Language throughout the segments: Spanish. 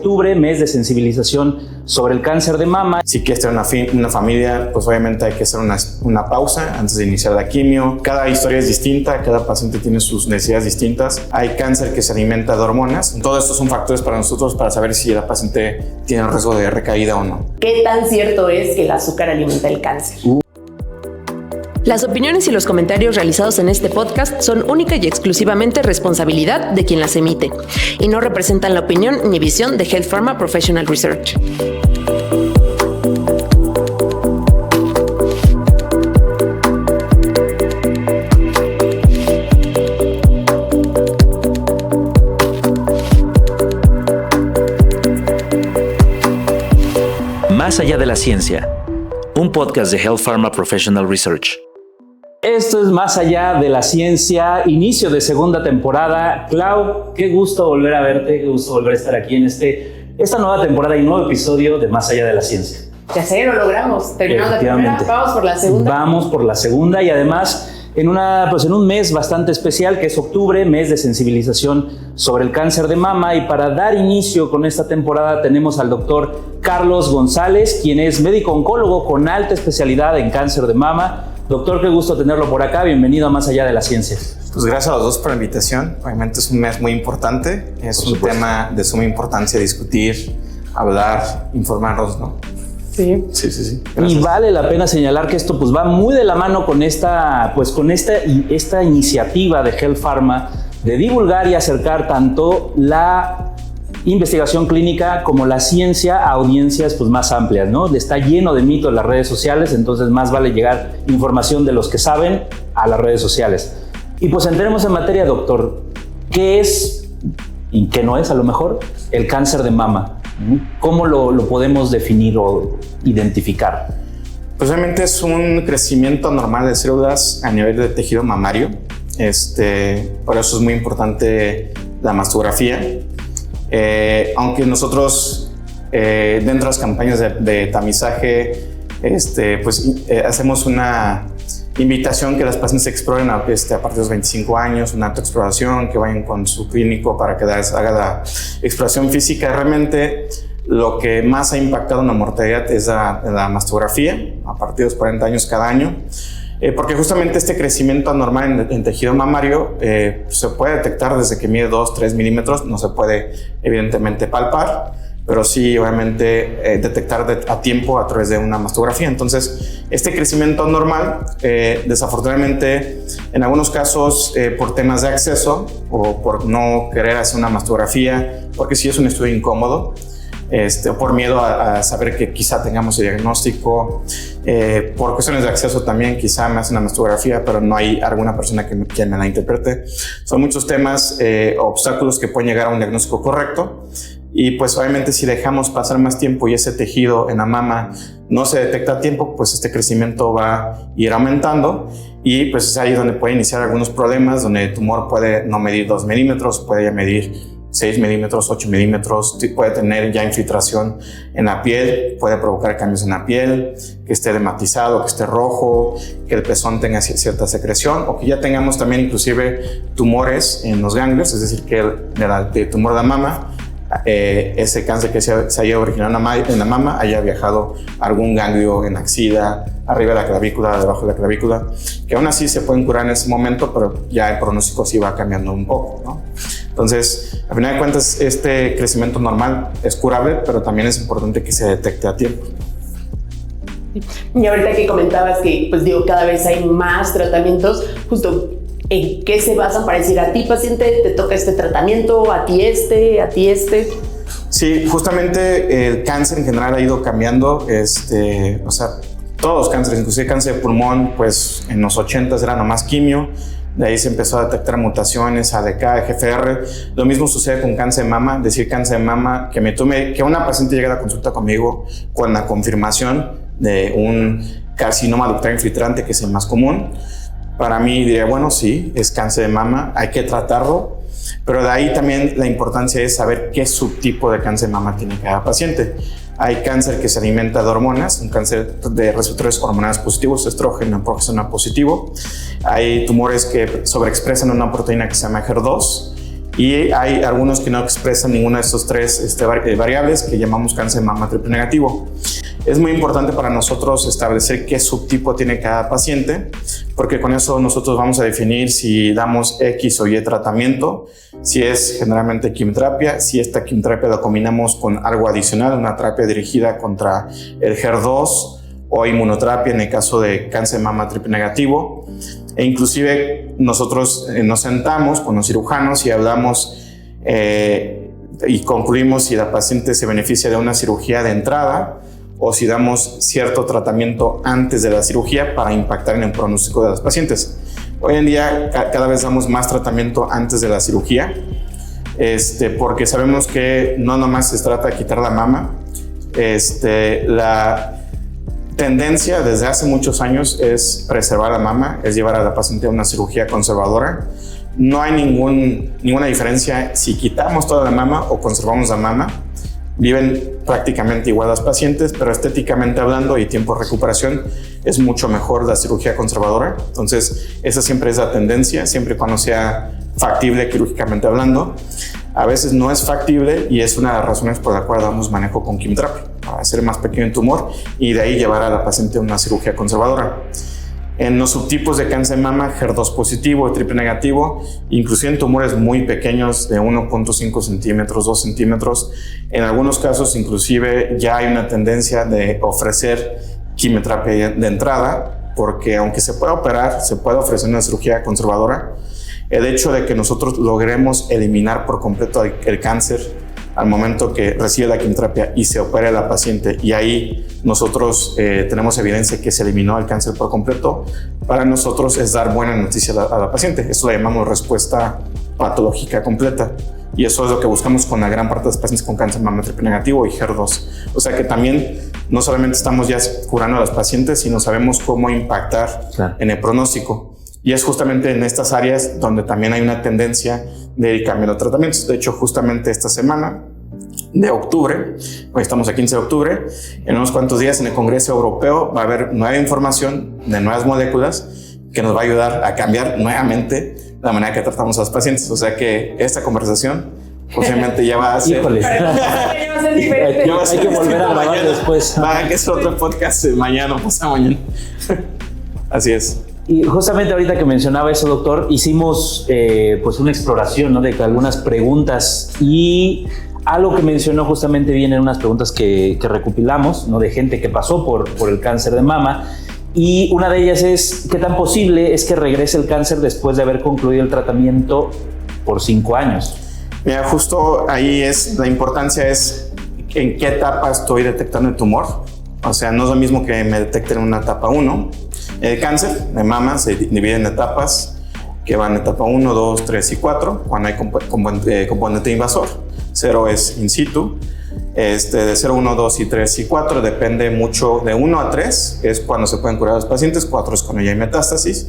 octubre, mes de sensibilización sobre el cáncer de mama. Si quieres tener una familia, pues obviamente hay que hacer una pausa antes de iniciar la quimio. Cada historia es distinta, cada paciente tiene sus necesidades distintas. Hay cáncer que se alimenta de hormonas. Todo esto son factores para nosotros para saber si la paciente tiene riesgo de recaída o no. ¿Qué tan cierto es que el azúcar alimenta el cáncer? Las opiniones y los comentarios realizados en este podcast son única y exclusivamente responsabilidad de quien las emite y no representan la opinión ni visión de Health Pharma Professional Research. Más allá de la ciencia, un podcast de Health Pharma Professional Research. Esto es Más allá de la ciencia, inicio de segunda temporada. Clau, qué gusto volver a verte, qué gusto volver a estar aquí en esta nueva temporada y nuevo episodio de Más allá de la ciencia. Ya sé, lo logramos. Terminamos la primera, vamos por la segunda. Vamos por la segunda y además en un mes bastante especial que es octubre, mes de sensibilización sobre el cáncer de mama, y para dar inicio con esta temporada tenemos al doctor Carlos González, quien es médico oncólogo con alta especialidad en cáncer de mama. Doctor, qué gusto tenerlo por acá. Bienvenido a Más allá de la ciencia. Pues gracias a los dos por la invitación. Obviamente es un mes muy importante. Es un tema de suma importancia discutir, hablar, informarnos, ¿no? Sí. Sí. Gracias. Y vale la pena señalar que esto pues va muy de la mano con esta iniciativa de Health Pharma de divulgar y acercar tanto la investigación clínica como la ciencia a audiencias pues más amplias, ¿no? Está lleno de mitos en las redes sociales, entonces más vale llegar información de los que saben a las redes sociales. Y pues entremos en materia, doctor. ¿Qué es y qué no es a lo mejor el cáncer de mama? ¿Cómo lo podemos definir o identificar? Pues realmente es un crecimiento normal de células a nivel de tejido mamario. Por eso es muy importante la mastografía. Aunque nosotros dentro de las campañas de tamizaje hacemos una invitación que las pacientes exploren a partir de los 25 años, una autoexploración, que vayan con su clínico para que haga la exploración física. Realmente lo que más ha impactado en la mortalidad es la mastografía a partir de los 40 años cada año. Porque justamente este crecimiento anormal en tejido mamario se puede detectar desde que mide 2-3 milímetros, no se puede evidentemente palpar, pero sí obviamente detectar a tiempo a través de una mastografía. Entonces, este crecimiento anormal, desafortunadamente, en algunos casos por temas de acceso o por no querer hacer una mastografía, porque sí es un estudio incómodo, o por miedo a saber que quizá tengamos el diagnóstico, por cuestiones de acceso también, quizá me hace una mastografía, pero no hay alguna persona que me la interprete. Son muchos temas, obstáculos que pueden llegar a un diagnóstico correcto. Y pues obviamente si dejamos pasar más tiempo y ese tejido en la mama no se detecta a tiempo, pues este crecimiento va a ir aumentando y pues es ahí donde puede iniciar algunos problemas, donde el tumor puede no medir 2 milímetros, puede ya medir 6 milímetros, 8 milímetros, puede tener ya infiltración en la piel, puede provocar cambios en la piel, que esté dematizado, que esté rojo, que el pezón tenga cierta secreción o que ya tengamos también inclusive tumores en los ganglios, es decir, que el tumor de la mama, ese cáncer que se haya originado en la mama haya viajado a algún ganglio en la axila, arriba de la clavícula, debajo de la clavícula, que aún así se pueden curar en ese momento, pero ya el pronóstico sí va cambiando un poco, ¿no? Entonces, al final de cuentas, este crecimiento normal es curable, pero también es importante que se detecte a tiempo. Y ahorita que comentabas que, cada vez hay más tratamientos, justo, ¿en qué se basan para decir a ti, paciente, te toca este tratamiento, a ti este? Sí, justamente el cáncer en general ha ido cambiando, todos los cánceres, inclusive cáncer de pulmón, pues en los 80s era nomás quimio. De ahí se empezó a detectar mutaciones, ADK, GFR. Lo mismo sucede con cáncer de mama. Decir cáncer de mama, que una paciente llegue a la consulta conmigo con la confirmación de un carcinoma ductal infiltrante, que es el más común. Para mí diría, bueno, sí, es cáncer de mama, hay que tratarlo. Pero de ahí también la importancia es saber qué subtipo de cáncer de mama tiene cada paciente. Hay cáncer que se alimenta de hormonas, un cáncer de receptores hormonales positivos, estrógeno, progesterona positivo. Hay tumores que sobreexpresan una proteína que se llama HER2 y hay algunos que no expresan ninguna de estas tres variables que llamamos cáncer de mama triple negativo. Es muy importante para nosotros establecer qué subtipo tiene cada paciente, porque con eso nosotros vamos a definir si damos X o Y tratamiento, si es generalmente quimioterapia, si esta quimioterapia la combinamos con algo adicional, una terapia dirigida contra el HER2 o inmunoterapia en el caso de cáncer de mama triple negativo. E inclusive nosotros nos sentamos con los cirujanos y hablamos y concluimos si la paciente se beneficia de una cirugía de entrada o si damos cierto tratamiento antes de la cirugía para impactar en el pronóstico de las pacientes. Hoy en día cada vez damos más tratamiento antes de la cirugía, porque sabemos que no nomás se trata de quitar la mama. La tendencia desde hace muchos años es preservar la mama, es llevar a la paciente a una cirugía conservadora. No hay ninguna diferencia si quitamos toda la mama o conservamos la mama. Viven prácticamente igual las pacientes, pero estéticamente hablando y tiempo de recuperación es mucho mejor la cirugía conservadora. Entonces, esa siempre es la tendencia, siempre y cuando sea factible quirúrgicamente hablando. A veces no es factible y es una de las razones por la cual damos manejo con quimioterapia, para hacer más pequeño el tumor y de ahí llevar a la paciente a una cirugía conservadora. En los subtipos de cáncer de mama, HER2 positivo y triple negativo, inclusive en tumores muy pequeños de 1.5 centímetros, 2 centímetros, en algunos casos inclusive ya hay una tendencia de ofrecer quimioterapia de entrada, porque aunque se pueda operar, se puede ofrecer una cirugía conservadora. El hecho de que nosotros logremos eliminar por completo el cáncer al momento que recibe la quimioterapia y se opera la paciente y ahí nosotros tenemos evidencia que se eliminó el cáncer por completo, para nosotros es dar buena noticia a la paciente. Eso lo llamamos respuesta patológica completa y eso es lo que buscamos con la gran parte de los pacientes con cáncer de mama triple negativo y HER2. O sea que también no solamente estamos ya curando a los pacientes, sino sabemos cómo impactar en el pronóstico. Y es justamente en estas áreas donde también hay una tendencia de cambio de tratamientos. De hecho, justamente esta semana de octubre, hoy estamos a 15 de octubre, en unos cuantos días en el Congreso Europeo va a haber nueva información de nuevas moléculas que nos va a ayudar a cambiar nuevamente la manera que tratamos a los pacientes. O sea que esta conversación posiblemente ya va a ser... Híjole. Hay que volver a grabar después. Va a que es otro podcast mañana o pasado mañana. Así es. Y justamente ahorita que mencionaba eso, doctor, hicimos pues una exploración, ¿no?, de algunas preguntas y algo que mencionó justamente vienen unas preguntas que recopilamos, ¿no?, de gente que pasó por el cáncer de mama, y una de ellas es ¿qué tan posible es que regrese el cáncer después de haber concluido el tratamiento por 5 años? Mira, justo ahí es la importancia, es en qué etapa estoy detectando el tumor. O sea, no es lo mismo que me detecten en una etapa 1. El cáncer de mama se divide en etapas que van etapa 1, 2, 3 y 4, cuando hay componente invasor. 0 es in situ. De 0, 1, 2 y 3 y 4 depende mucho. De 1 a 3 es cuando se pueden curar los pacientes, 4 es cuando ya hay metástasis.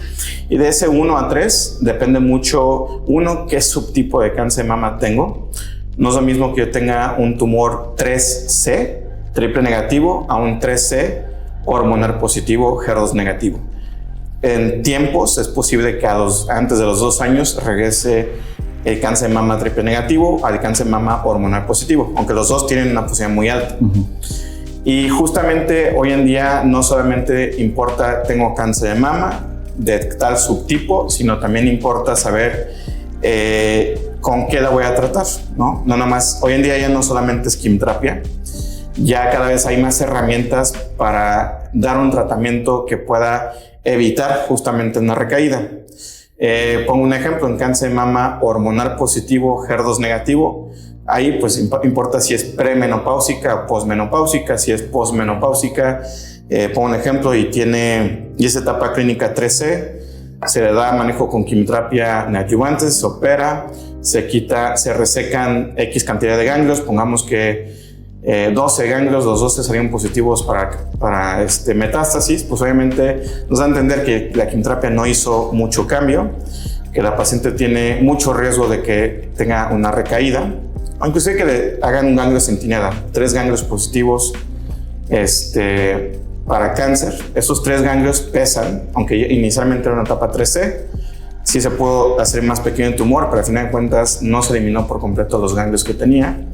Y de ese 1 a 3 depende mucho, 1, qué subtipo de cáncer de mama tengo. No es lo mismo que yo tenga un tumor 3C, triple negativo, a un 3C, hormonal positivo, HER2 negativo. En tiempos es posible que antes de los 2 años regrese el cáncer de mama triple negativo al cáncer de mama hormonal positivo, aunque los dos tienen una posibilidad muy alta. Y justamente hoy en día no solamente importa tengo cáncer de mama de tal subtipo, sino también importa saber con qué la voy a tratar, ¿no? No nada más, hoy en día ya no solamente es quimioterapia, ya cada vez hay más herramientas para dar un tratamiento que pueda evitar justamente una recaída. Pongo un ejemplo, en cáncer de mama hormonal positivo, HER2 negativo, ahí pues importa si es premenopáusica o posmenopáusica. Si es posmenopáusica, pongo un ejemplo y es etapa clínica 3C, se le da manejo con quimioterapia neoadyuvante, se opera, se resecan X cantidad de ganglios, pongamos que 12 ganglios, los 12 salieron positivos para metástasis, pues obviamente nos da a entender que la quimioterapia no hizo mucho cambio, que la paciente tiene mucho riesgo de que tenga una recaída, aunque sea que le hagan un ganglio centinela, 3 ganglios positivos para cáncer. Esos 3 ganglios pesan, aunque inicialmente era una etapa 3C, Sí se pudo hacer más pequeño el tumor, pero al final de cuentas no se eliminó por completo los ganglios que tenía.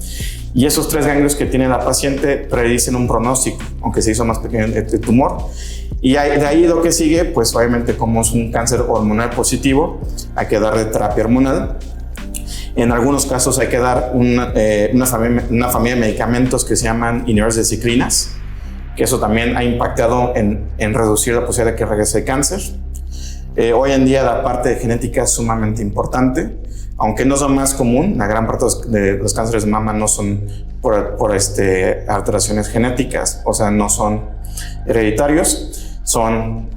Y esos 3 ganglios que tiene la paciente predicen un pronóstico, aunque se hizo más pequeño el tumor. Y de ahí lo que sigue, pues obviamente como es un cáncer hormonal positivo, hay que darle terapia hormonal. En algunos casos hay que dar una familia de medicamentos que se llaman inhibidores de ciclinas, que eso también ha impactado en reducir la posibilidad de que regrese el cáncer. Hoy en día la parte de genética es sumamente importante, aunque no es lo más común. La gran parte de los cánceres de mama no son por alteraciones genéticas, o sea, no son hereditarios, son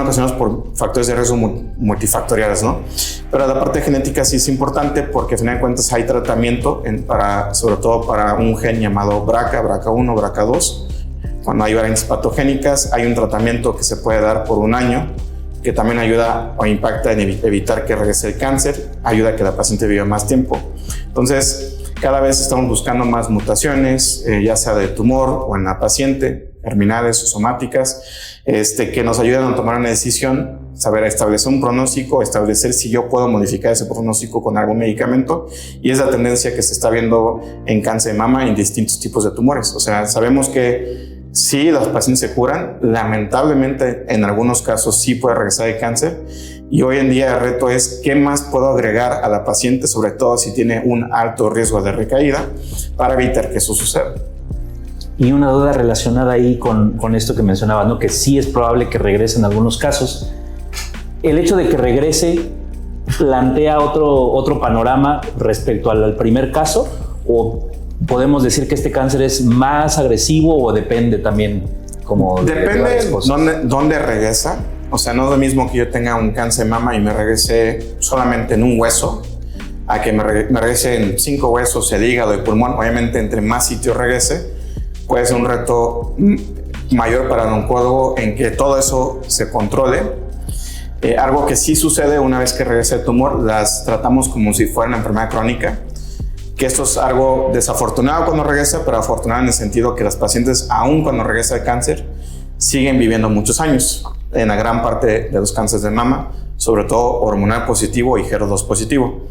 ocasionados por factores de riesgo multifactoriales, ¿no? Pero la parte genética sí es importante porque al final de cuentas hay tratamiento sobre todo para un gen llamado BRCA, BRCA1, BRCA2. Cuando hay variantes patogénicas, hay un tratamiento que se puede dar por 1 año que también ayuda o impacta en evitar que regrese el cáncer, ayuda a que la paciente viva más tiempo. Entonces, cada vez estamos buscando más mutaciones, ya sea de tumor o en la paciente, germinales o somáticas, que nos ayudan a tomar una decisión, saber establecer un pronóstico, establecer si yo puedo modificar ese pronóstico con algún medicamento, y es la tendencia que se está viendo en cáncer de mama en distintos tipos de tumores. O sea, sabemos que sí, las pacientes se curan, lamentablemente en algunos casos sí puede regresar el cáncer, y hoy en día el reto es qué más puedo agregar a la paciente, sobre todo si tiene un alto riesgo de recaída, para evitar que eso suceda. Y una duda relacionada ahí con esto que mencionabas, ¿no? Que sí es probable que regrese en algunos casos. El hecho de que regrese plantea otro panorama respecto al primer caso, o podemos decir que este cáncer es más agresivo, o depende también como depende dónde regresa. O sea, no es lo mismo que yo tenga un cáncer de mama y me regrese solamente en un hueso a que me regrese en 5 huesos, el hígado y pulmón. Obviamente, entre más sitios regrese, puede ser un reto mayor para el oncólogo en que todo eso se controle. Algo que sí sucede una vez que regresa el tumor, las tratamos como si fuera una enfermedad crónica, que esto es algo desafortunado cuando regresa, pero afortunado en el sentido que las pacientes, aún cuando regresa el cáncer, siguen viviendo muchos años en la gran parte de los cánceres de mama, sobre todo hormonal positivo y HER2 positivo.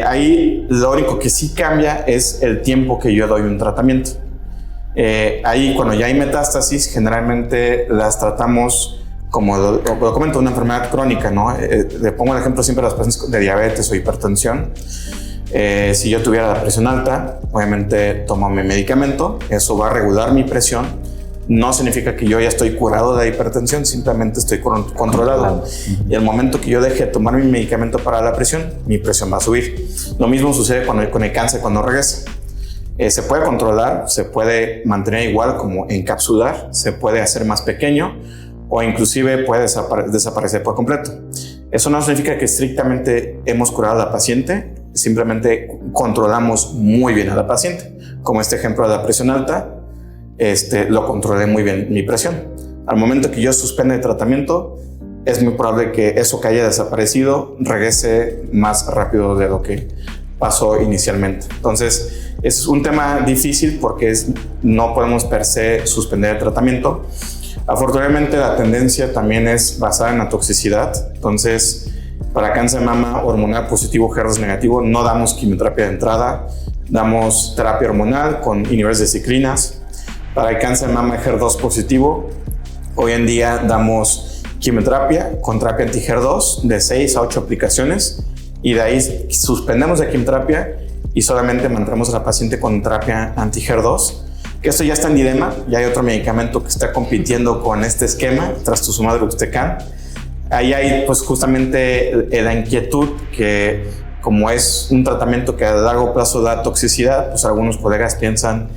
Ahí lo único que sí cambia es el tiempo que yo doy un tratamiento. Ahí cuando ya hay metástasis, generalmente las tratamos como lo comento, una enfermedad crónica, ¿no? Le pongo el ejemplo siempre a las pacientes de diabetes o hipertensión. Si yo tuviera la presión alta, obviamente tomo mi medicamento, eso va a regular mi presión. No significa que yo ya estoy curado de la hipertensión, simplemente estoy controlado. Y al momento que yo deje de tomar mi medicamento para la presión, mi presión va a subir. Lo mismo sucede con el cáncer cuando regresa. Se puede controlar, se puede mantener igual como encapsular, se puede hacer más pequeño o inclusive puede desaparecer por completo. Eso no significa que estrictamente hemos curado a la paciente, simplemente controlamos muy bien a la paciente. Como este ejemplo de la presión alta, lo controlé muy bien mi presión. Al momento que yo suspende el tratamiento, es muy probable que eso que haya desaparecido regrese más rápido de lo que pasó inicialmente. Entonces, es un tema difícil porque no podemos per se suspender el tratamiento. Afortunadamente, la tendencia también es basada en la toxicidad. Entonces, para cáncer de mama hormonal positivo, HER2 negativo, no damos quimioterapia de entrada, damos terapia hormonal con inhibidores de ciclinas. Para el cáncer de mama HER2 positivo, hoy en día damos quimioterapia con terapia anti-HER2 de 6 a 8 aplicaciones, y de ahí suspendemos la quimioterapia y solamente mantenemos a la paciente con terapia anti-HER2, que esto ya está en dilema. Ya hay otro medicamento que está compitiendo con este esquema, trastuzumab deruxtecan. Ahí hay pues justamente la inquietud que, como es un tratamiento que a largo plazo da toxicidad, pues algunos colegas piensan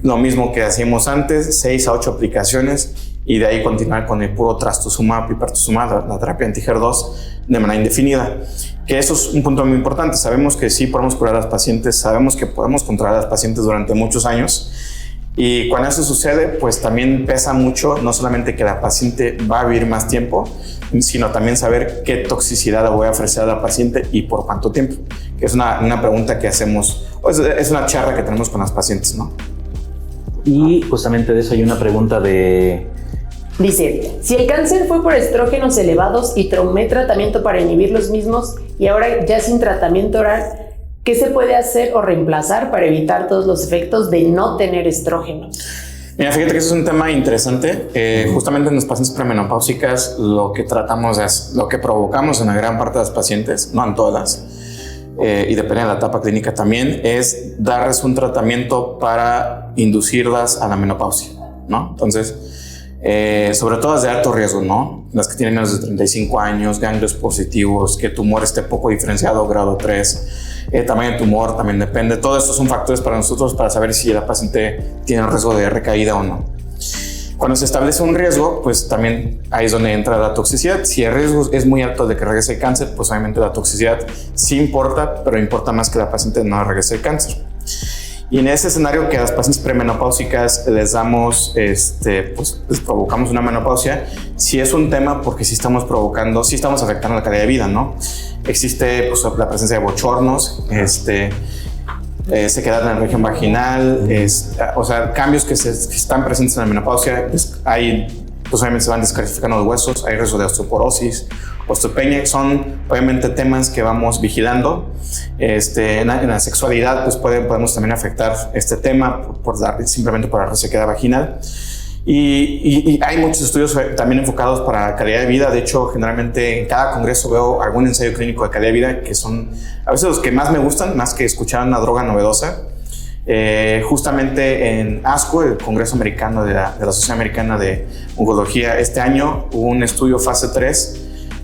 lo mismo que hacíamos antes, 6 a 8 aplicaciones, y de ahí continuar con el puro trastuzumab y pertuzumab, la terapia anti-HER2, de manera indefinida. Que eso es un punto muy importante. Sabemos que sí podemos curar a las pacientes, sabemos que podemos controlar a las pacientes durante muchos años, y cuando eso sucede, pues también pesa mucho, no solamente que la paciente va a vivir más tiempo, sino también saber qué toxicidad le voy a ofrecer a la paciente y por cuánto tiempo, que es una pregunta que hacemos, es una charla que tenemos con las pacientes, ¿no? Y justamente de eso hay una pregunta de Dice, si el cáncer fue por estrógenos elevados y tomé tratamiento para inhibir los mismos y ahora ya sin tratamiento oral, ¿qué se puede hacer o reemplazar para evitar todos los efectos de no tener estrógenos? Mira, fíjate que eso es un tema interesante. Justamente en las pacientes premenopáusicas lo que provocamos en la gran parte de las pacientes, no en todas, y depende de la etapa clínica también, es darles un tratamiento para inducirlas a la menopausia, ¿no? Entonces, sobre todo las de alto riesgo, ¿no? Las que tienen menos de 35 años, ganglios positivos, que el tumor esté poco diferenciado, grado 3, tamaño de tumor también depende. Todos estos son factores para nosotros para saber si la paciente tiene riesgo de recaída o no. Cuando se establece un riesgo, pues también ahí es donde entra la toxicidad. Si el riesgo es muy alto de que regrese el cáncer, pues obviamente la toxicidad sí importa, pero importa más que la paciente no regrese el cáncer. Y en ese escenario que a las pacientes premenopáusicas les damos, pues les provocamos una menopausia, sí es un tema porque sí estamos afectando la calidad de vida, ¿no? Existe pues, la presencia de bochornos, sequedad en la región vaginal, o sea, cambios que están presentes en la menopausia. Pues obviamente se van descalcificando los huesos, hay riesgo de osteoporosis, osteopenia, son obviamente temas que vamos vigilando. En la sexualidad pues podemos también afectar este tema simplemente por la resequedad vaginal. Y hay muchos estudios también enfocados para calidad de vida. De hecho, generalmente en cada congreso veo algún ensayo clínico de calidad de vida que son a veces los que más me gustan, más que escuchar una droga novedosa. Justamente en ASCO, el Congreso Americano de la Sociedad Americana de Oncología, este año hubo un estudio fase 3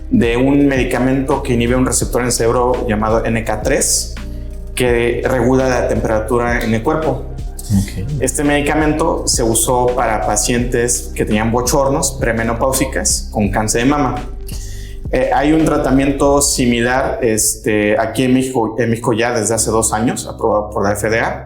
de un medicamento que inhibe un receptor en el cerebro llamado NK3 que regula la temperatura en el cuerpo. Okay. Este medicamento se usó para pacientes que tenían bochornos premenopáusicas con cáncer de mama. Hay un tratamiento similar aquí en México ya desde hace 2 años, aprobado por la FDA.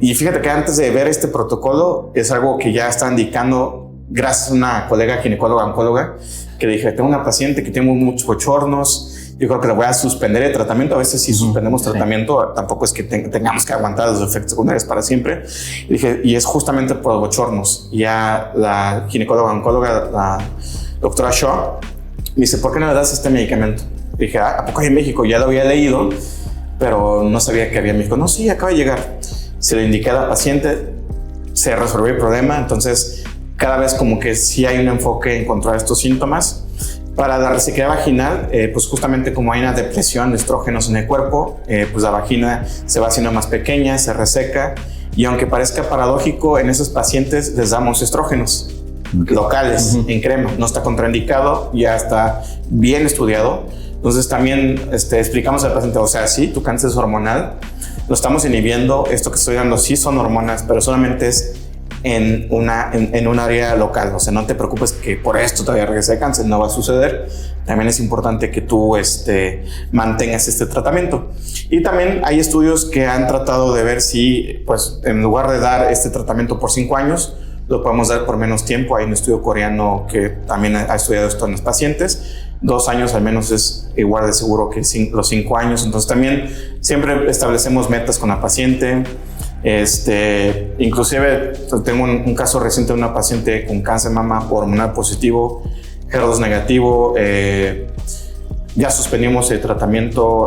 Y fíjate que antes de ver este protocolo es algo que ya está indicando gracias a una colega ginecóloga oncóloga que le dije, tengo una paciente que tiene muchos bochornos, yo creo que le voy a suspender el tratamiento. A veces si suspendemos tratamiento tampoco es que tengamos que aguantar los efectos secundarios para siempre. Y dije, y es justamente por los bochornos. Y ya la ginecóloga oncóloga, la doctora Shaw, me dice, ¿por qué no le das este medicamento? Y dije, ¿a poco hay en México? Ya lo había leído, pero no sabía que había en México. No, sí, acaba de llegar. Se lo indiqué a la paciente, se resolvió el problema. Entonces, cada vez como que sí hay un enfoque en controlar estos síntomas. Para la resequedad vaginal, pues justamente como hay una depresión de estrógenos en el cuerpo, pues la vagina se va haciendo más pequeña, se reseca. Y aunque parezca paradójico, en esos pacientes les damos estrógenos locales en crema. No está contraindicado, ya está bien estudiado. Entonces también explicamos al paciente, o sea, sí, tu cáncer es hormonal, lo estamos inhibiendo, esto que estoy dando sí son hormonas, pero solamente es en un área local. O sea, no te preocupes que por esto todavía regrese el cáncer, no va a suceder. También es importante que tú mantengas este tratamiento. Y también hay estudios que han tratado de ver si, pues, en lugar de dar este tratamiento por 5 años, lo podemos dar por menos tiempo. Hay un estudio coreano que también ha estudiado esto en los pacientes. 2 años al menos es igual de seguro que los 5 años. Entonces también siempre establecemos metas con la paciente. Inclusive tengo un caso reciente de una paciente con cáncer de mama hormonal positivo, HER2 negativo. Ya suspendimos el tratamiento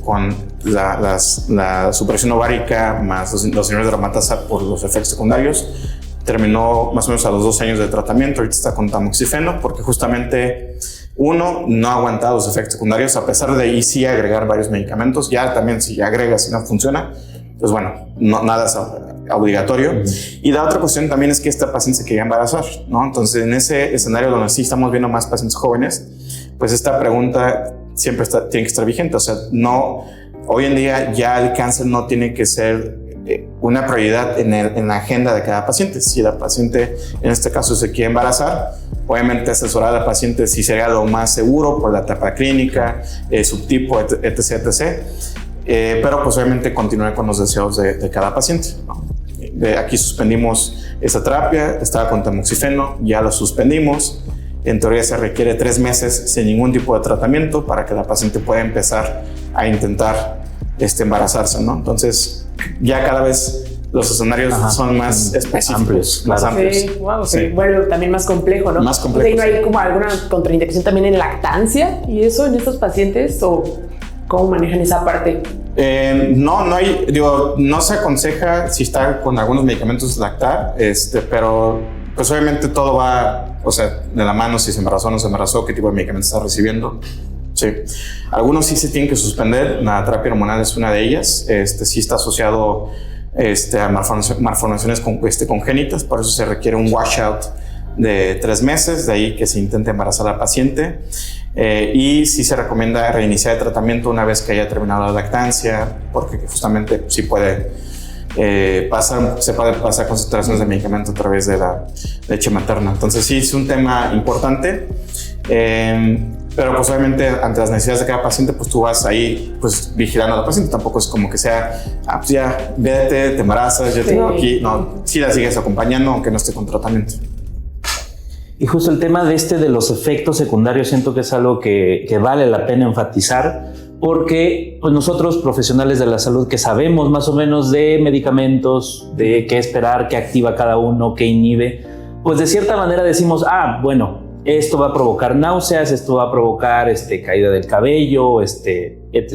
con la supresión ovárica más los inhibidores de aromatasa por los efectos secundarios. Terminó más o menos a los 2 años de tratamiento. Ahorita está con tamoxifeno porque justamente no ha aguantado los efectos secundarios, a pesar de ahí sí agregar varios medicamentos. Ya también si agregas y no funciona, pues bueno, nada es obligatorio. Y la otra cuestión también es que esta paciente se quería embarazar, ¿no? Entonces en ese escenario donde sí estamos viendo más pacientes jóvenes, pues esta pregunta siempre tiene que estar vigente. O sea, hoy en día ya el cáncer no tiene que ser una prioridad en la agenda de cada paciente. Si la paciente en este caso se quiere embarazar, obviamente asesorar a la paciente si sería lo más seguro por la etapa clínica, subtipo, etc. Pero pues obviamente continuar con los deseos de cada paciente, ¿no? Aquí suspendimos esa terapia, estaba con tamoxifeno, ya lo suspendimos. En teoría se requiere 3 meses sin ningún tipo de tratamiento para que la paciente pueda empezar a intentar embarazarse, ¿no? Entonces ya cada vez los escenarios son más específicos, amplios, más claro. amplios. Sí, wow, Sí. Bueno, también más complejo, ¿no? Más complejo, O sea, ¿y no sí. hay como alguna contraindicación también en lactancia y eso en estos pacientes o cómo manejan esa parte? No hay, no se aconseja si está con algunos medicamentos lactar, pero pues obviamente todo va, o sea, de la mano, si se embarazó o no se embarazó, qué tipo de medicamentos está recibiendo. Sí. Algunos sí se tienen que suspender, la terapia hormonal es una de ellas, sí está asociado a malformaciones congénitas, por eso se requiere un washout de 3 meses, de ahí que se intente embarazar a la paciente. Y sí se recomienda reiniciar el tratamiento una vez que haya terminado la lactancia, porque justamente sí puede se puede pasar concentraciones de medicamento a través de la leche materna. Entonces sí es un tema importante, pero pues obviamente ante las necesidades de cada paciente, pues tú vas ahí pues vigilando a la paciente. Tampoco es como que sea, pues ya vete, te embarazas, yo tengo aquí. No, sí la sigues acompañando aunque no esté con tratamiento. Y justo el tema de los efectos secundarios siento que es algo que vale la pena enfatizar, porque pues nosotros profesionales de la salud que sabemos más o menos de medicamentos, de qué esperar, qué activa cada uno, qué inhibe, pues de cierta manera decimos, bueno, esto va a provocar náuseas, esto va a provocar caída del cabello,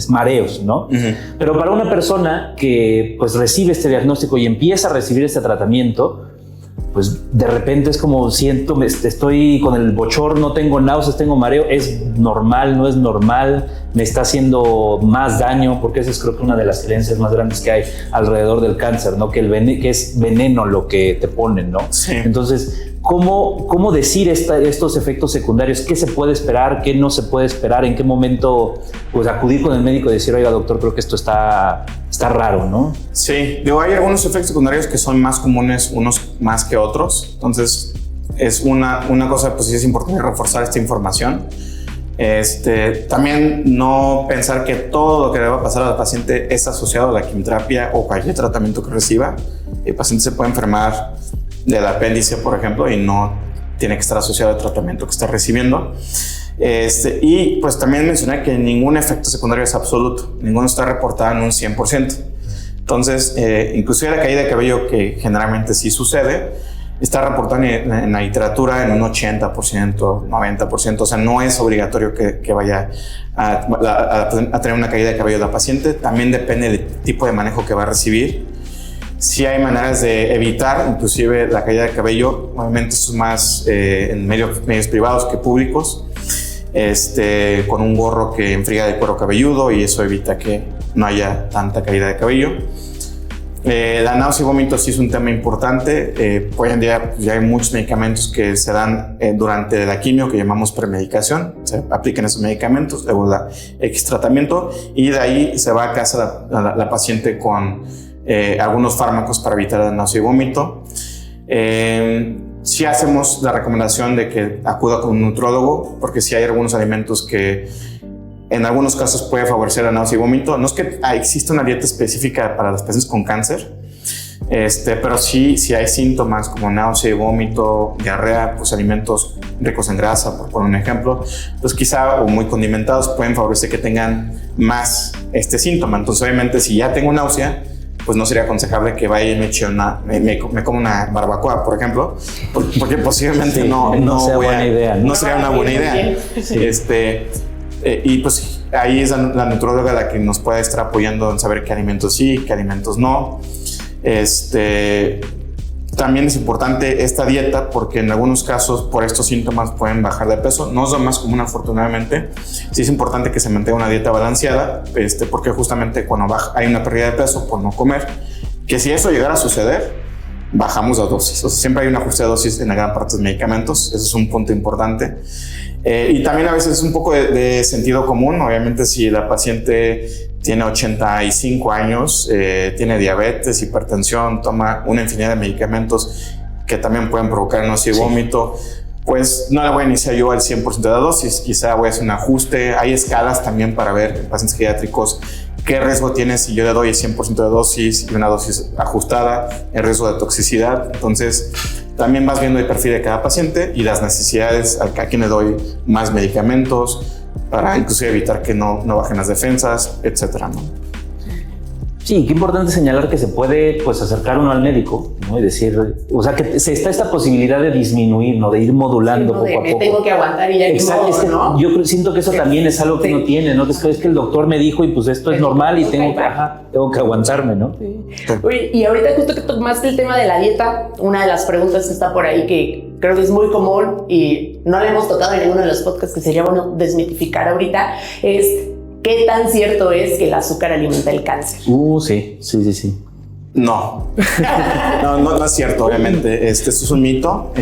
mareos, ¿no? Uh-huh. Pero para una persona que pues recibe este diagnóstico y empieza a recibir este tratamiento, pues de repente es como siento, estoy con el bochorno, tengo náuseas, tengo mareo, ¿es normal, no es normal? ¿Me está haciendo más daño? Porque esa es creo que una de las creencias más grandes que hay alrededor del cáncer, ¿no? Que es veneno lo que te ponen, ¿no? Sí. Entonces, ¿cómo decir estos efectos secundarios? ¿Qué se puede esperar? ¿Qué no se puede esperar? ¿En qué momento pues acudir con el médico y decir, oiga, doctor, creo que esto está raro, ¿no? Sí, hay algunos efectos secundarios que son más comunes, unos más que otros. Entonces, es una cosa, pues sí es importante reforzar esta información. También no pensar que todo lo que le va a pasar al paciente es asociado a la quimioterapia o cualquier tratamiento que reciba. El paciente se puede enfermar del apéndice, por ejemplo, y no tiene que estar asociado al tratamiento que está recibiendo. Y pues también mencioné que ningún efecto secundario es absoluto, ninguno está reportado en un 100%. Entonces, inclusive la caída de cabello, que generalmente sí sucede, está reportada en la literatura en un 80%, 90%, o sea, no es obligatorio que vaya a tener una caída de cabello la paciente. También depende del tipo de manejo que va a recibir. Sí hay maneras de evitar inclusive la caída de cabello, obviamente esto es más en medios privados que públicos, con un gorro que enfría el cuero cabelludo y eso evita que no haya tanta caída de cabello. La náusea y vómito sí es un tema importante. Hoy en día ya hay muchos medicamentos que se dan durante la quimio, que llamamos premedicación. Se aplican esos medicamentos, luego la X tratamiento y de ahí se va a casa la paciente con algunos fármacos para evitar la náusea y vómito. Sí hacemos la recomendación de que acuda con un nutrólogo, porque sí hay algunos alimentos que en algunos casos puede favorecer la náusea y vómito. No es que exista una dieta específica para las pacientes con cáncer, pero sí hay síntomas como náusea y vómito, diarrea, pues alimentos ricos en grasa, por poner un ejemplo, pues quizá o muy condimentados pueden favorecer que tengan más este síntoma. Entonces obviamente si ya tengo náusea, pues no sería aconsejable que vaya y me coma una barbacoa, por ejemplo, porque posiblemente no sería una buena idea. Y pues ahí es la nutróloga la que nos puede estar apoyando en saber qué alimentos sí, qué alimentos no. También es importante esta dieta porque en algunos casos por estos síntomas pueden bajar de peso. No es lo más común, afortunadamente. Sí es importante que se mantenga una dieta balanceada, porque justamente cuando hay una pérdida de peso por no comer, que si eso llegara a suceder, bajamos la dosis. O sea, siempre hay un ajuste de dosis en la gran parte de los medicamentos. Ese es un punto importante. Y también a veces es un poco de sentido común. Obviamente si la paciente tiene 85 años, tiene diabetes, hipertensión, toma una infinidad de medicamentos que también pueden provocar náusea y vómito, pues no la voy a iniciar yo al 100% de la dosis, quizá voy a hacer un ajuste. Hay escalas también para ver en pacientes geriátricos qué riesgo tiene si yo le doy el 100% de dosis y una dosis ajustada, el riesgo de toxicidad. Entonces también vas viendo el perfil de cada paciente y las necesidades, a quién le doy más medicamentos, para inclusive evitar que no bajen las defensas, etcétera, ¿no? Sí, qué importante señalar que se puede pues acercar uno al médico, ¿no? Y decir, o sea, que está esta posibilidad de disminuir, ¿no? De ir modulando poco a poco. Me tengo que aguantar y ya exacto, modo, ¿no? Yo siento que eso también es algo que uno tiene, ¿no? Es que el doctor me dijo y pues esto es normal y tengo que aguantarme, ¿no? Sí. Oye, y ahorita justo que tomaste el tema de la dieta, una de las preguntas que está por ahí que creo que es muy común y no la hemos tocado en ninguno de los podcasts, que sería bueno desmitificar ahorita, es ¿qué tan cierto es que el azúcar alimenta el cáncer? Sí. No, no es cierto, obviamente. Esto es un mito.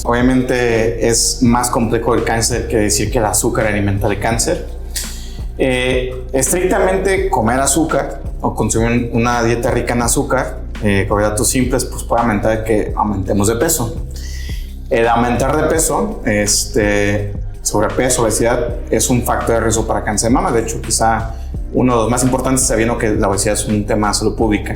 Obviamente es más complejo el cáncer que decir que el azúcar alimenta el cáncer. Estrictamente comer azúcar o consumir una dieta rica en azúcar, carbohidratos simples, pues puede aumentar que aumentemos de peso. El aumentar de peso, sobrepeso, obesidad, es un factor de riesgo para cáncer de mama. De hecho, quizá uno de los más importantes, sabiendo que la obesidad es un tema de salud pública.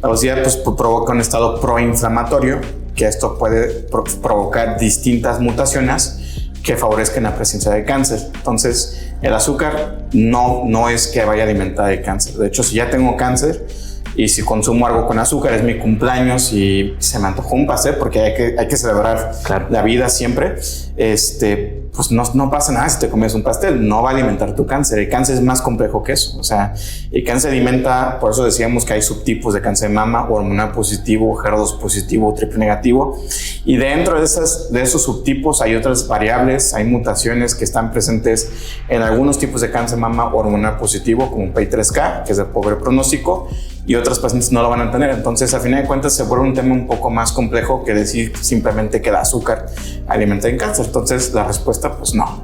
La obesidad pues, provoca un estado proinflamatorio, que esto puede provocar distintas mutaciones que favorezcan la presencia de cáncer. Entonces, el azúcar no es que vaya a alimentar el cáncer. De hecho, si ya tengo cáncer y si consumo algo con azúcar, es mi cumpleaños y se me antojó un pastel, porque hay que celebrar la vida siempre, pues no pasa nada si te comes un pastel, no va a alimentar tu cáncer. El cáncer es más complejo que eso. O sea, el cáncer alimenta, por eso decíamos que hay subtipos de cáncer de mama: hormonal positivo, HER2 positivo, triple negativo. Y dentro de esos subtipos hay otras variables, hay mutaciones que están presentes en algunos tipos de cáncer de mama hormonal positivo, como PI3K, que es de pobre pronóstico, y otros pacientes no lo van a tener. Entonces, a final de cuentas, se vuelve un tema un poco más complejo que decir simplemente que el azúcar alimenta el cáncer. Entonces, la respuesta, pues no.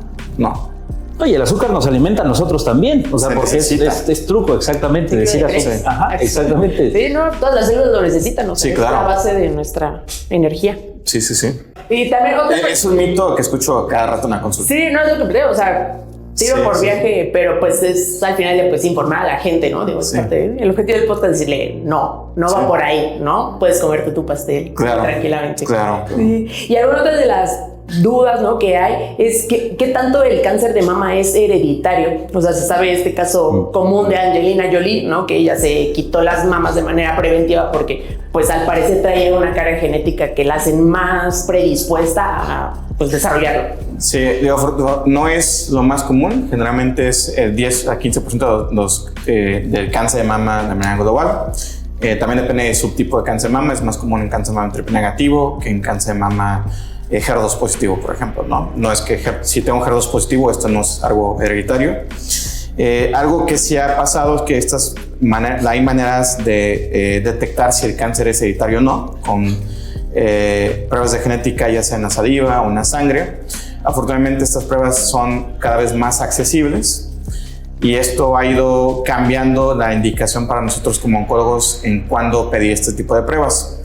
Oye, el azúcar nos alimenta a nosotros también, o sea, porque es truco, exactamente, sí, decir azúcar. Ajá, exactamente. Sí, no, todas las células lo necesitan, ¿no? Sí, es claro. la base de nuestra energía. Sí. Y también otra Es un mito que escucho cada rato en la consulta. Sí, no es lo que planteo, o sea, tiro por viaje, pero pues es al final de pues informar a la gente, ¿no? Digo, el objetivo del podcast es decirle, no va por ahí, ¿no? Puedes comerte tu pastel tranquilamente. Claro. Y alguna otra de las dudas, ¿no?, que hay es que tanto el cáncer de mama es hereditario. O sea, se sabe este caso común de Angelina Jolie, ¿no?, que ella se quitó las mamas de manera preventiva porque pues al parecer traía una carga genética que la hacen más predispuesta a pues desarrollarlo. Sí, no es lo más común. Generalmente es el 10 a 15% del cáncer de mama de manera global. También depende del subtipo de cáncer de mama. Es más común en cáncer de mama triple negativo que en cáncer de mama HER2 positivo, por ejemplo. No es que si tengo HER2 positivo, esto no es algo hereditario. Algo que sí ha pasado es que hay maneras de detectar si el cáncer es hereditario o no, con pruebas de genética, ya sea en la saliva o en la sangre. Afortunadamente, estas pruebas son cada vez más accesibles y esto ha ido cambiando la indicación para nosotros como oncólogos en cuándo pedir este tipo de pruebas.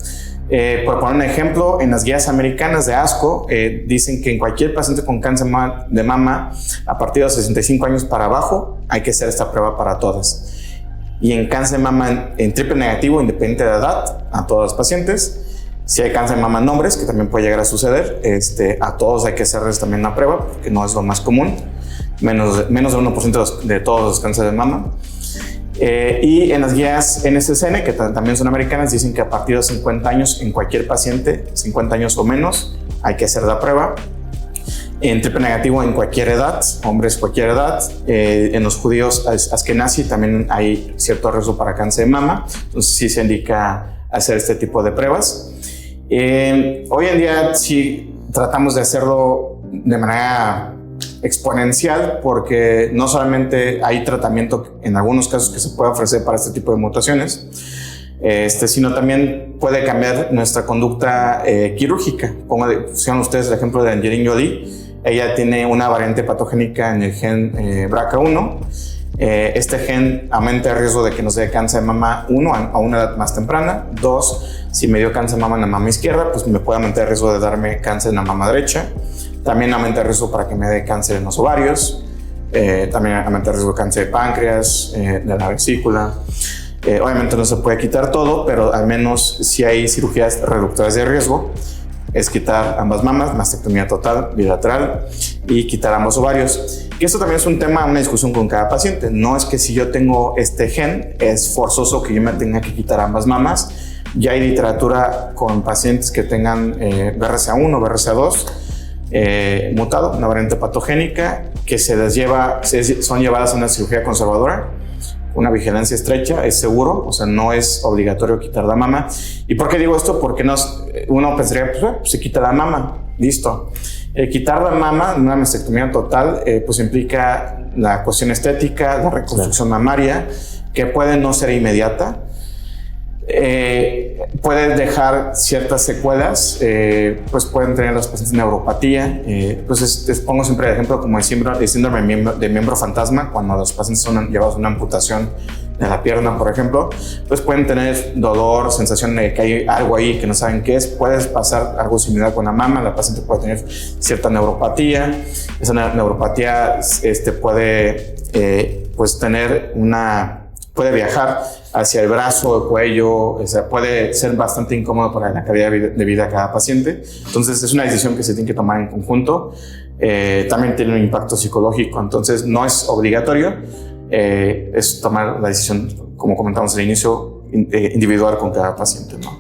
Por poner un ejemplo, en las guías americanas de ASCO dicen que en cualquier paciente con cáncer de mama a partir de los 65 años para abajo hay que hacer esta prueba para todas. Y en cáncer de mama en triple negativo, independiente de edad, a todos los pacientes. Si hay cáncer de mama en hombres, que también puede llegar a suceder, a todos hay que hacerles también una prueba, porque no es lo más común, menos de 1% de todos los cánceres de mama. Y en las guías NSCN, que también son americanas, dicen que a partir de 50 años, en cualquier paciente, 50 años o menos, hay que hacer la prueba. En triple negativo, en cualquier edad, hombres cualquier edad. En los judíos Ashkenazi también hay cierto riesgo para cáncer de mama, entonces sí se indica hacer este tipo de pruebas. Hoy en día sí tratamos de hacerlo de manera exponencial, porque no solamente hay tratamiento en algunos casos que se puede ofrecer para este tipo de mutaciones, sino también puede cambiar nuestra conducta quirúrgica. Pongan ustedes el ejemplo de Angelina Jolie. Ella tiene una variante patogénica en el gen BRCA1. Este gen aumenta el riesgo de que nos dé cáncer de mama, 1, a una edad más temprana. 2, si me dio cáncer de mama en la mama izquierda, pues me puede aumentar el riesgo de darme cáncer en la mama derecha. También aumenta el riesgo para que me dé cáncer en los ovarios. También aumenta el riesgo de cáncer de páncreas, de la vesícula. Obviamente no se puede quitar todo, pero al menos si hay cirugías reductoras de riesgo, es quitar ambas mamas, mastectomía total, bilateral, y quitar ambos ovarios. Que esto también es un tema, una discusión con cada paciente. No es que si yo tengo este gen, es forzoso que yo me tenga que quitar ambas mamas. Ya hay literatura con pacientes que tengan BRCA1 o BRCA2 mutado, una variante patogénica, que son llevadas a una cirugía conservadora, una vigilancia estrecha, es seguro, o sea, no es obligatorio quitar la mama. ¿Y por qué digo esto? Porque uno pensaría, pues se quita la mama, listo. Quitar la mama, una mastectomía total, pues implica la cuestión estética, la reconstrucción mamaria, que puede no ser inmediata. Puede dejar ciertas secuelas, pues pueden tener las pacientes neuropatía. Pues pongo siempre el ejemplo como el síndrome de miembro fantasma, cuando los pacientes son llevados a una amputación de la pierna, por ejemplo, pues pueden tener dolor, sensación de que hay algo ahí que no saben qué es. Puede pasar algo similar con la mama, la paciente puede tener cierta neuropatía. Esa neuropatía puede pues tener puede viajar hacia el brazo, el cuello, o sea, puede ser bastante incómodo para la calidad de vida de cada paciente. Entonces es una decisión que se tiene que tomar en conjunto. También tiene un impacto psicológico, entonces no es obligatorio, es tomar la decisión, como comentamos al inicio, individual con cada paciente, ¿no?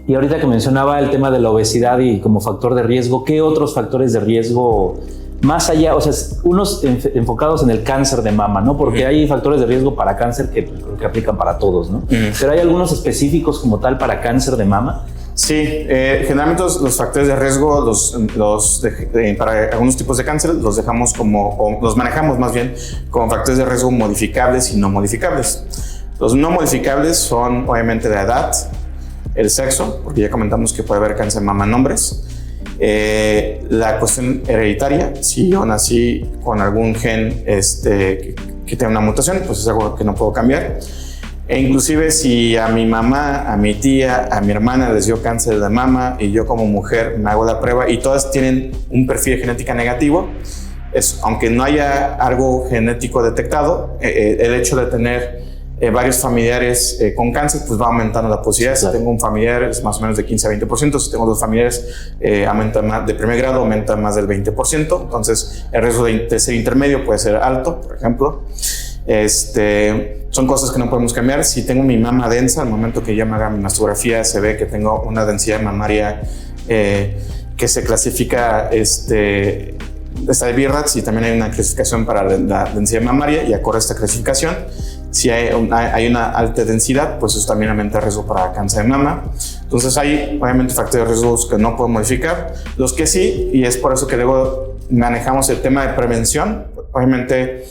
Y ahorita que mencionaba el tema de la obesidad y como factor de riesgo, ¿qué otros factores de riesgo más allá, o sea, unos enfocados en el cáncer de mama, ¿no? Porque hay factores de riesgo para cáncer que creo que aplican para todos, ¿no? Pero hay algunos específicos como tal para cáncer de mama. Sí, generalmente los factores de riesgo para algunos tipos de cáncer los manejamos más bien como factores de riesgo modificables y no modificables. Los no modificables son obviamente la edad, el sexo, porque ya comentamos que puede haber cáncer de mama en hombres. La cuestión hereditaria, si yo nací con algún gen que tiene una mutación, pues es algo que no puedo cambiar. E inclusive si a mi mamá, a mi tía, a mi hermana les dio cáncer de mama y yo como mujer me hago la prueba y todas tienen un perfil genético negativo, aunque no haya algo genético detectado, el hecho de tener varios familiares con cáncer, pues va aumentando la posibilidad. Si tengo un familiar es más o menos de 15 a 20%, si tengo dos familiares aumenta más, de primer grado aumenta más del 20%, entonces el riesgo de ser intermedio puede ser alto, por ejemplo. Son cosas que no podemos cambiar. Si tengo mi mama densa, al momento que yo me haga mi mastografía se ve que tengo una densidad mamaria que se clasifica está de BIRATS, y también hay una clasificación para la densidad mamaria, y acorde a esta clasificación, si hay una alta densidad, pues eso también aumenta el riesgo para cáncer de mama. Entonces hay obviamente factores de riesgos que no puedo modificar, los que sí, y es por eso que luego manejamos el tema de prevención. Obviamente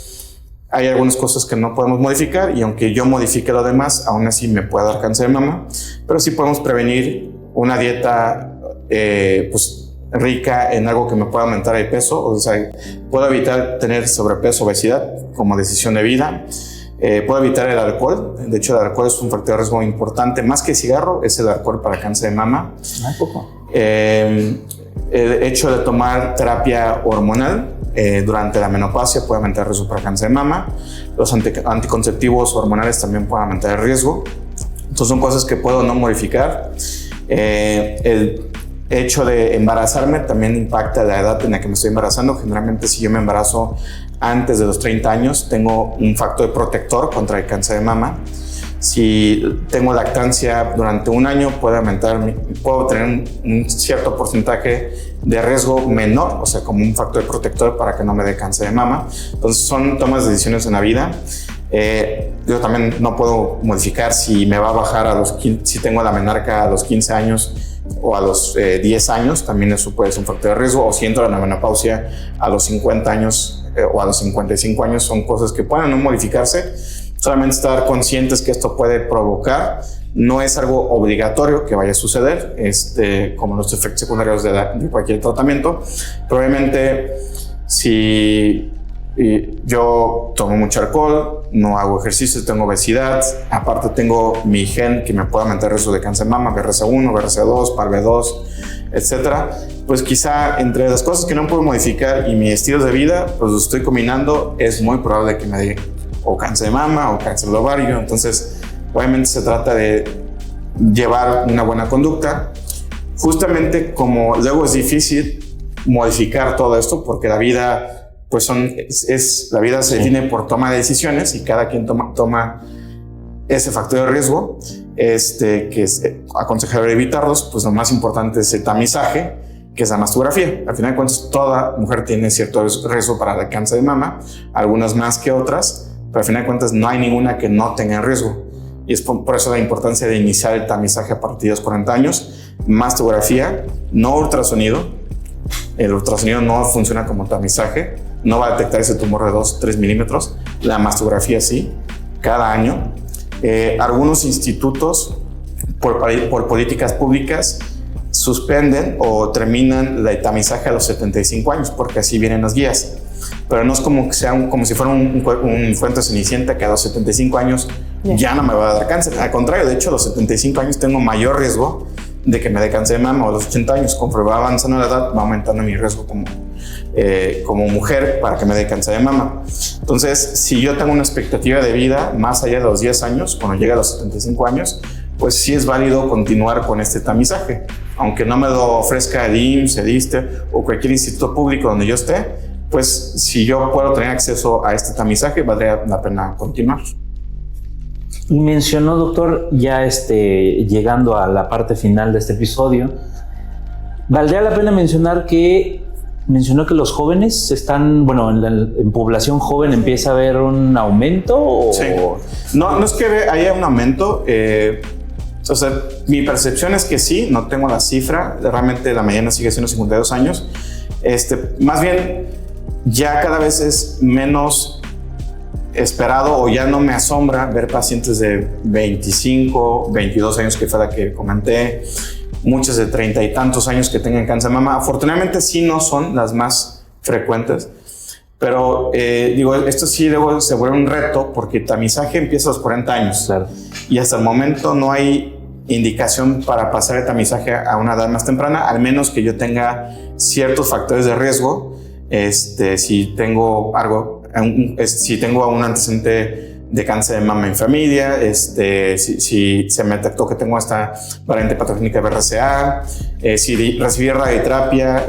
hay algunas cosas que no podemos modificar, y aunque yo modifique lo demás, aún así me puede dar cáncer de mama, pero sí podemos prevenir una dieta pues rica en algo que me pueda aumentar el peso. O sea, puedo evitar tener sobrepeso, obesidad como decisión de vida. Puedo evitar el alcohol. De hecho, el alcohol es un factor de riesgo importante, más que el cigarro, es el alcohol para cáncer de mama. El hecho de tomar terapia hormonal durante la menopausia puede aumentar el riesgo para cáncer de mama. Los anticonceptivos hormonales también pueden aumentar el riesgo. Entonces son cosas que puedo no modificar. El hecho de embarazarme también impacta la edad en la que me estoy embarazando. Generalmente, si yo me embarazo antes de los 30 años, tengo un factor protector contra el cáncer de mama. Si tengo lactancia durante un año, puedo tener un cierto porcentaje de riesgo menor, o sea, como un factor protector para que no me dé cáncer de mama. Entonces, son tomas de decisiones en la vida. Yo también no puedo modificar si me va a bajar si tengo la menarca a los 15 años o a los 10 años, también eso puede ser un factor de riesgo. O si entro en la menopausia a los 50 años o a los 55 años, son cosas que pueden no modificarse. Solamente estar conscientes que esto puede provocar. No es algo obligatorio que vaya a suceder, como los efectos secundarios de cualquier tratamiento. Probablemente si yo tomo mucho alcohol, no hago ejercicio, tengo obesidad, aparte tengo mi gen que me puede aumentar el riesgo de cáncer de mama, BRCA1, BRCA2, PALB2, etcétera, pues quizá entre las cosas que no puedo modificar y mi estilo de vida, pues lo estoy combinando, es muy probable que me dé o cáncer de mama o cáncer de ovario. Entonces, obviamente se trata de llevar una buena conducta. Justamente como luego es difícil modificar todo esto, porque la vida pues la vida se define por toma de decisiones y cada quien toma ese factor de riesgo, que es aconsejable evitarlos. Pues lo más importante es el tamizaje, que es la mastografía. Al final de cuentas, toda mujer tiene cierto riesgo para el cáncer de mama, algunas más que otras, pero al final de cuentas no hay ninguna que no tenga riesgo. Y es por eso la importancia de iniciar el tamizaje a partir de los 40 años. Mastografía, no ultrasonido. El ultrasonido no funciona como tamizaje, no va a detectar ese tumor de 2-3 milímetros. La mastografía sí, cada año. Algunos institutos, por políticas públicas, suspenden o terminan el tamizaje a los 75 años, porque así vienen las guías. Pero no es como que sea como si fuera un cuento cenicienta que a los 75 años ya no me va a dar cáncer. Al contrario, de hecho, a los 75 años tengo mayor riesgo de que me dé cáncer de mama, o a los 80 años, conforme va avanzando la edad, va aumentando mi riesgo como mujer para que me dé cáncer de mama. Entonces, si yo tengo una expectativa de vida más allá de los 10 años, cuando llegue a los 75 años, pues sí es válido continuar con este tamizaje. Aunque no me lo ofrezca el IMSS, el ISSSTE o cualquier instituto público donde yo esté, pues si yo puedo tener acceso a este tamizaje, valdría la pena continuar. Y mencionó, doctor, ya llegando a la parte final de este episodio, valdría la pena mencionó que los jóvenes están, en población joven empieza a haber un aumento. ¿O? Sí. No es que haya un aumento. O sea, mi percepción es que sí, no tengo la cifra. Realmente la mediana sigue siendo 52 años. Más bien, ya cada vez es menos esperado, o ya no me asombra ver pacientes de 25, 22 años, que fue la que comenté, muchas de 30 y tantos años que tengan cáncer de mama. Afortunadamente sí no son las más frecuentes, pero esto sí luego se vuelve un reto, porque el tamizaje empieza a los 40 años. Claro. Y hasta el momento no hay indicación para pasar el tamizaje a una edad más temprana, al menos que yo tenga ciertos factores de riesgo. Si tengo si tengo un antecedente de cáncer de mama en familia, si se me detectó que tengo esta variante patogénica de BRCA, si recibí radioterapia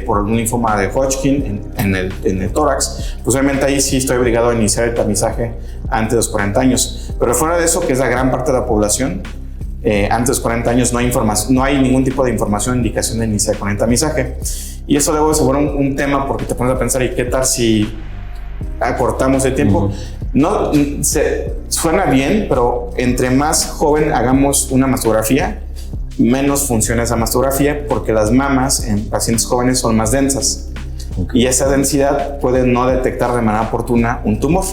por un linfoma de Hodgkin en el tórax, pues obviamente ahí sí estoy obligado a iniciar el tamizaje antes de los 40 años. Pero fuera de eso, que es la gran parte de la población, antes de los 40 años no hay ningún tipo de información o indicación de iniciar con el tamizaje. Y eso luego se vuelve un tema, porque te pones a pensar, ¿y qué tal si acortamos el tiempo? No, suena bien, pero entre más joven hagamos una mastografía, menos funciona esa mastografía, porque las mamas en pacientes jóvenes son más densas. Y esa densidad puede no detectar de manera oportuna un tumor.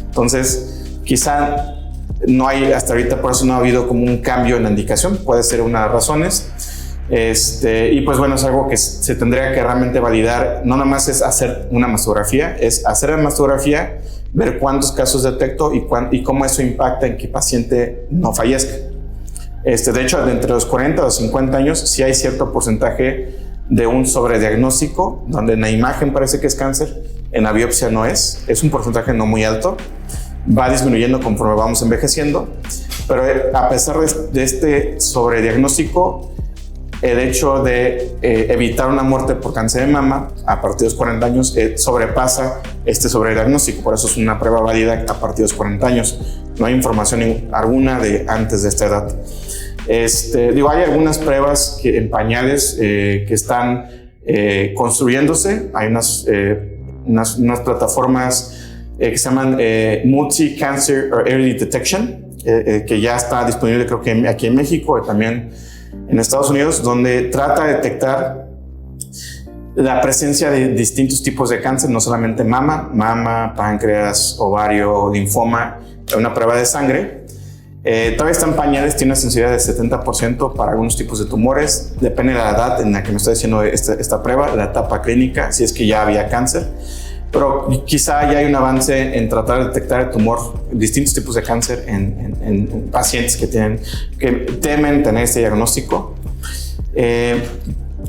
Entonces, quizá no hay, hasta ahorita por eso no ha habido como un cambio en la indicación, puede ser una de las razones. Y pues bueno, es algo que se tendría que realmente validar. No nada más es hacer una mastografía, es hacer la mastografía, ver cuántos casos detecto y cómo eso impacta en que el paciente no fallezca. De hecho, de entre los 40 a los 50 años sí hay cierto porcentaje de un sobrediagnóstico, donde en la imagen parece que es cáncer, en la biopsia no es un porcentaje no muy alto, va disminuyendo conforme vamos envejeciendo, pero a pesar de este sobrediagnóstico, el hecho de evitar una muerte por cáncer de mama a partir de los 40 años sobrepasa este sobrediagnóstico. Por eso es una prueba válida a partir de los 40 años. No hay información alguna de antes de esta edad. Hay algunas pruebas en pañales que están construyéndose. Hay unas plataformas que se llaman Multi-Cancer Early Detection, que ya está disponible, creo que aquí en México y también en Estados Unidos, donde trata de detectar la presencia de distintos tipos de cáncer, no solamente mama, páncreas, ovario, linfoma, una prueba de sangre. Todavía está en pañales, tiene una sensibilidad de 70% para algunos tipos de tumores, depende de la edad en la que me estoy haciendo esta prueba, la etapa clínica, si es que ya había cáncer. Pero quizá ya hay un avance en tratar de detectar el tumor, distintos tipos de cáncer en pacientes que temen tener este diagnóstico.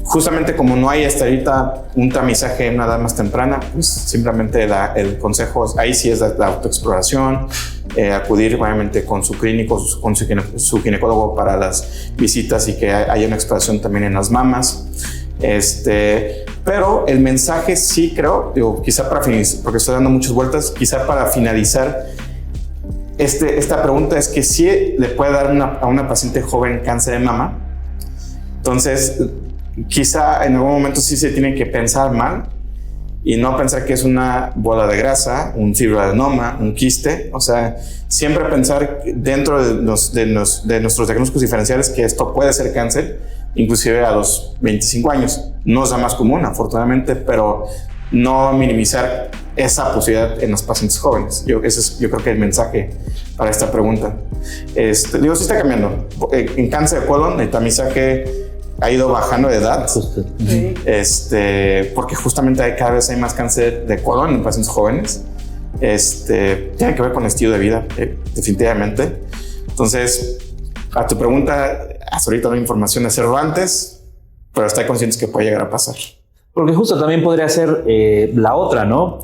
Justamente como no hay hasta ahorita un tamizaje en una edad más temprana, pues simplemente el consejo ahí sí es la autoexploración, acudir obviamente con su clínico, con su ginecólogo para las visitas y que haya una exploración también en las mamas. Pero el mensaje sí creo, digo, quizá para finalizar, porque estoy dando muchas vueltas, quizá para finalizar esta pregunta es que sí le puede dar a una paciente joven cáncer de mama. Entonces, quizá en algún momento sí se tiene que pensar mal y no pensar que es una bola de grasa, un fibroadenoma, un quiste. O sea, siempre pensar dentro de nuestros diagnósticos diferenciales que esto puede ser cáncer, inclusive a los 25 años. No es la más común, afortunadamente, pero no minimizar esa posibilidad en los pacientes jóvenes. Ese es, yo creo que el mensaje para esta pregunta. Digo, sí está cambiando. En cáncer de colon, el tamizaje ha ido bajando de edad. Porque justamente cada vez hay más cáncer de colon en pacientes jóvenes. Tiene que ver con el estilo de vida, definitivamente. Entonces, a tu pregunta, hasta ahorita no hay información de hacerlo antes, pero estar conscientes que puede llegar a pasar. Porque justo también podría ser la otra, ¿no?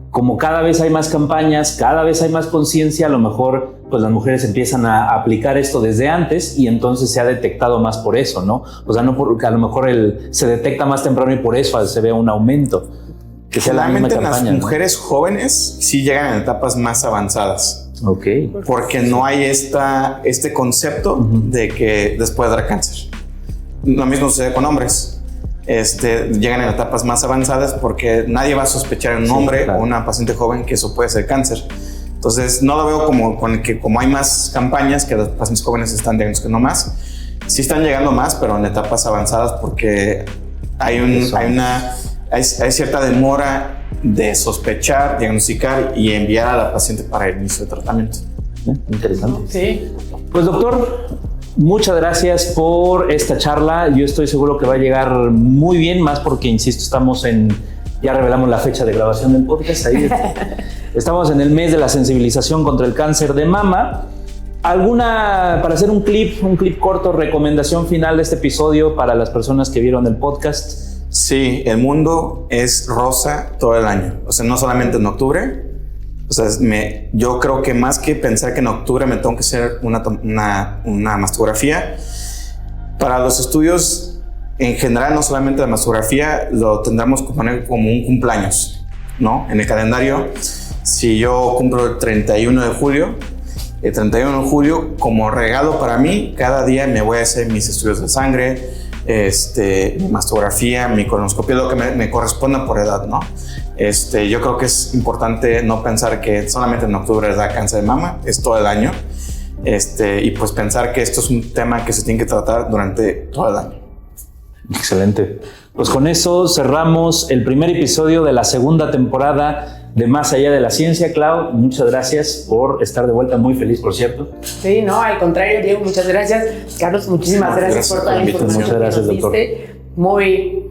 Como cada vez hay más campañas, cada vez hay más conciencia, a lo mejor pues las mujeres empiezan a aplicar esto desde antes y entonces se ha detectado más por eso, ¿no? O sea, no porque a lo mejor se detecta más temprano y por eso se ve un aumento. Que sea la misma campaña, las mujeres jóvenes sí llegan en etapas más avanzadas. Ok. Porque no hay este concepto de que después de dar cáncer. Lo mismo sucede con hombres. Llegan en etapas más avanzadas porque nadie va a sospechar en un hombre o una paciente joven que eso puede ser cáncer. Entonces no lo veo como hay más campañas que los pacientes jóvenes están diagnosticando más. Sí están llegando más, pero en etapas avanzadas porque hay cierta demora de sospechar, diagnosticar y enviar a la paciente para el inicio de tratamiento. Interesante. Sí. Pues doctor, muchas gracias por esta charla. Yo estoy seguro que va a llegar muy bien, más porque, insisto, ya revelamos la fecha de grabación del podcast. Ahí estamos en el mes de la sensibilización contra el cáncer de mama. Para hacer un clip corto, recomendación final de este episodio para las personas que vieron el podcast? Sí, el mundo es rosa todo el año. O sea, no solamente en octubre. O sea, yo creo que más que pensar que en octubre me tengo que hacer una mastografía, para los estudios en general, no solamente la mastografía, lo tendremos que poner como un cumpleaños, ¿no? En el calendario, si yo cumplo el 31 de julio, como regalo para mí, cada día me voy a hacer mis estudios de sangre, mi mastografía, mi colonoscopia, lo que me corresponda por edad, ¿no? Yo creo que es importante no pensar que solamente en octubre da cáncer de mama, es todo el año, y pues pensar que esto es un tema que se tiene que tratar durante todo el año. Excelente. Pues con eso cerramos el primer episodio de la segunda temporada de Más Allá de la Ciencia. Clau, muchas gracias por estar de vuelta, muy feliz, por cierto. Sí, no, al contrario, Diego, muchas gracias. Carlos, muchísimas gracias por toda la información. Muchas gracias, doctor. Muy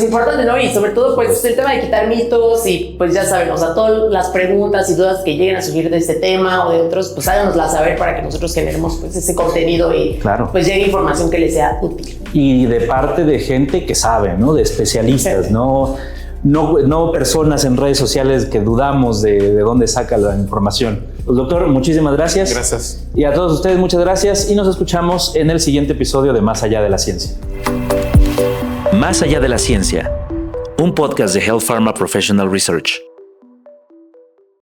importante, ¿no? Y sobre todo, pues, el tema de quitar mitos y, pues, ya saben, o sea, todas las preguntas y dudas que lleguen a surgir de este tema o de otros, pues, háganoslas saber para que nosotros generemos, pues, ese contenido y, pues, llegue información que les sea útil. Y de parte de gente que sabe, ¿no? De especialistas, no personas en redes sociales que dudamos de dónde saca la información. Pues, doctor, muchísimas gracias. Gracias. Y a todos ustedes, muchas gracias. Y nos escuchamos en el siguiente episodio de Más Allá de la Ciencia. Más Allá de la Ciencia, un podcast de Health Pharma Professional Research.